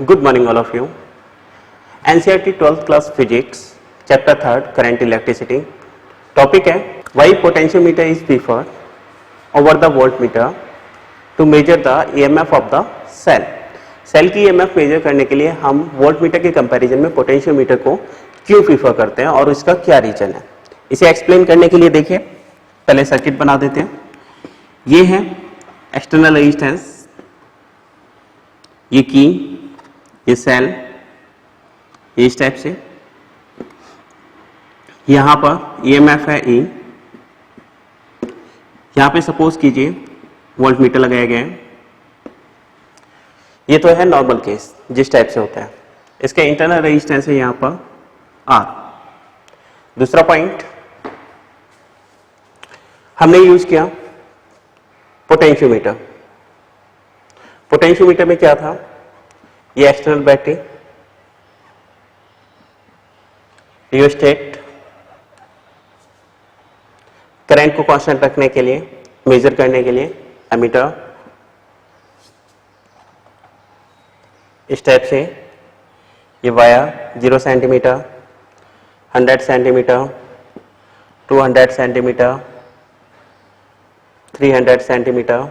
Good morning all of you. NCERT 12th class physics chapter 3rd current electricity topic है why potentiometer is preferred over the voltmeter to measure the EMF of the cell. Cell की EMF measure करने के लिए हम voltmeter के comparison में potentiometer को क्यों प्रीफर करते हैं और इसका क्या रीजन है, इसे एक्सप्लेन करने के लिए देखिए पहले सर्किट बना देते हैं। ये है एक्सटर्नल रेजिस्टेंस, ये की, ये सेल, इस टाइप से, यहां पर EMF है E, यहां पे सपोज कीजिए वोल्टमीटर लगाया गया है। ये तो है नॉर्मल केस जिस टाइप से होता है। इसका इंटरनल रेजिस्टेंस है यहां पर R। दूसरा पॉइंट हमने यूज किया पोटेंशियोमीटर। पोटेंशियोमीटर में क्या था, ये एक्सटर्नल बैटरी, रियोस्टेट, करंट को कांस्टेंट रखने के लिए, मेजर करने के लिए एमीटर, इस टाइप से ये wire 0 centimetre, 100 centimetre, 200 centimetre, 300 centimetre,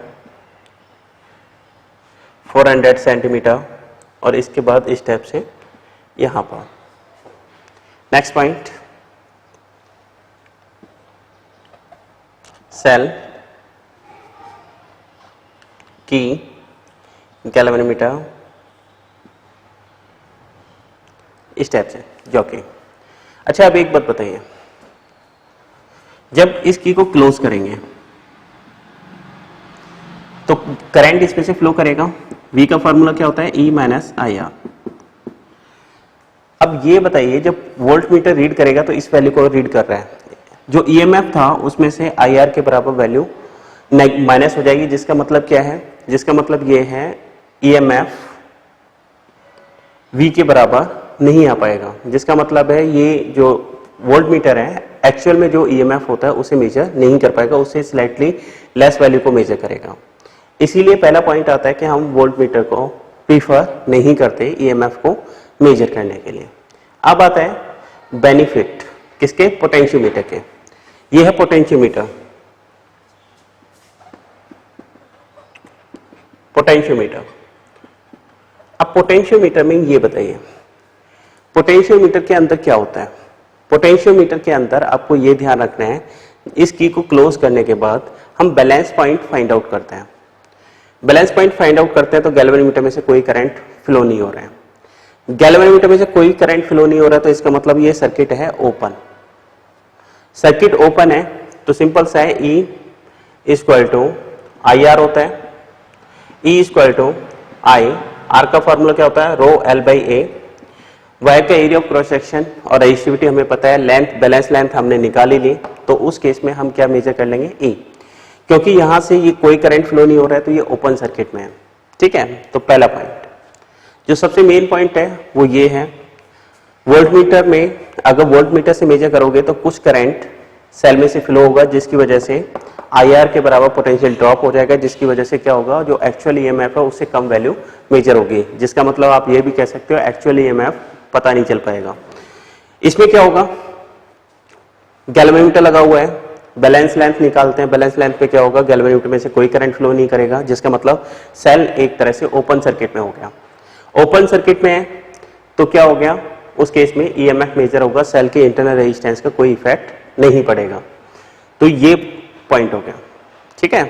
400 centimetre और इसके बाद इस टाइप से यहां पर। नेक्स्ट पॉइंट, सेल की, गैल्वेनोमीटर, इस टाइप से जॉकी। अच्छा अब एक बात बताइए, जब इस की को क्लोज करेंगे तो करंट इसमें से फ्लो करेगा। V का फॉर्मूला क्या होता है, E माइनस IR। अब ये बताइए जब वोल्ट मीटर रीड करेगा तो इस वैल्यू को रीड कर रहा है, जो EMF था उसमें से IR के बराबर वैल्यू माइनस हो जाएगी, जिसका मतलब क्या है, जिसका मतलब ये है EMF V के बराबर नहीं आ पाएगा, जिसका मतलब है ये जो वोल्ट मीटर है एक्चुअल में जो EMF होता है उसे मेजर नहीं कर पाएगा, उससे स्लाइटली लेस वैल्यू को मेजर करेगा। इसीलिए पहला पॉइंट आता है कि हम वोल्ट मीटर को प्रीफर नहीं करते EMF को मेजर करने के लिए। अब आता है बेनिफिट किसके, पोटेंशियोमीटर के। ये है पोटेंशियोमीटर, पोटेंशियोमीटर। अब पोटेंशियोमीटर में ये बताइए पोटेंशियोमीटर के अंदर क्या होता है। पोटेंशियोमीटर के अंदर आपको ये ध्यान रखना है, इस की को क्लोज करने के बाद हम बैलेंस पॉइंट फाइंड आउट करते हैं। बैलेंस पॉइंट फाइंड आउट करते हैं तो गैल्वेनोमीटर में से कोई करंट फ्लो नहीं हो रहा है। गैल्वेनोमीटर में से कोई करंट फ्लो नहीं हो रहा है तो इसका मतलब ये सर्किट है ओपन। सर्किट ओपन है तो सिंपल सा है, E इक्वल टू IR होता है, E equal to I, R का फॉर्मूला क्या होता है, rho L by A। Wire का एरिया ऑफ क्रॉस सेक्शन और रेजिस्टिविटी हमें पता है, लेंथ बैलेंस लेंथ हमने निकाल ही ली, तो उस केस में हम क्या मेजर कर लेंगे, E। क्योंकि यहां से ये कोई करंट फ्लो नहीं हो रहा है तो ये ओपन सर्किट में है। ठीक है, तो पहला पॉइंट जो सबसे मेन पॉइंट है वो ये है, वोल्टमीटर में अगर वोल्टमीटर से मेजर करोगे तो कुछ करंट सेल में से फ्लो होगा, जिसकी वजह से IR के बराबर पोटेंशियल ड्रॉप हो जाएगा, जिसकी वजह से क्या होगा, जो एक्चुअल EMF है उससे कम वैल्यू मेजर होगी, जिसका मतलब आप ये भी कह सकते हो एक्चुअल EMF पता नहीं चल पाएगा। इसमें क्या होगा, गैल्वेनोमीटर लगा हुआ है, बैलेंस लेंथ निकालते हैं, बैलेंस लेंथ पे क्या होगा, गैल्वेनोमीटर में से कोई करंट फ्लो नहीं करेगा, जिसका मतलब सेल एक तरह से ओपन सर्किट में हो गया। ओपन सर्किट में है तो क्या हो गया, उस केस में EMF मेजर होगा, सेल के इंटरनल रेजिस्टेंस का कोई इफेक्ट नहीं पड़ेगा। तो ये पॉइंट हो गया। ठीक है,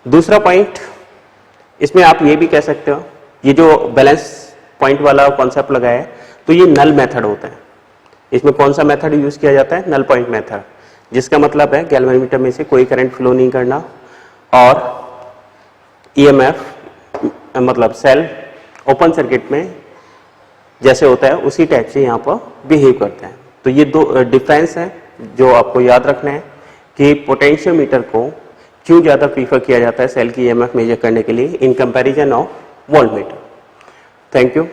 दूसरा पॉइंट इसमें आप ये भी कह सकते हो, ये जो बैलेंस पॉइंट वाला कॉन्सेप्ट लगाया है तो ये नल मेथड होता है। इसमें कौन सा मेथड यूज किया जाता है, नल पॉइंट मेथड, जिसका मतलब है गैल्वेनोमीटर में से कोई करंट फ्लो नहीं करना और EMF मतलब सेल ओपन सर्किट में जैसे होता है उसी टाइप से यहाँ पर बिहेव करता है। तो ये दो डिफरेंस है जो आपको याद रखना है कि पोटेंशियोमीटर को क्यों ज्यादा प्रीफर किया जाता है सेल की EMF मेजर करने के लिए in comparison of voltmeter. Thank you.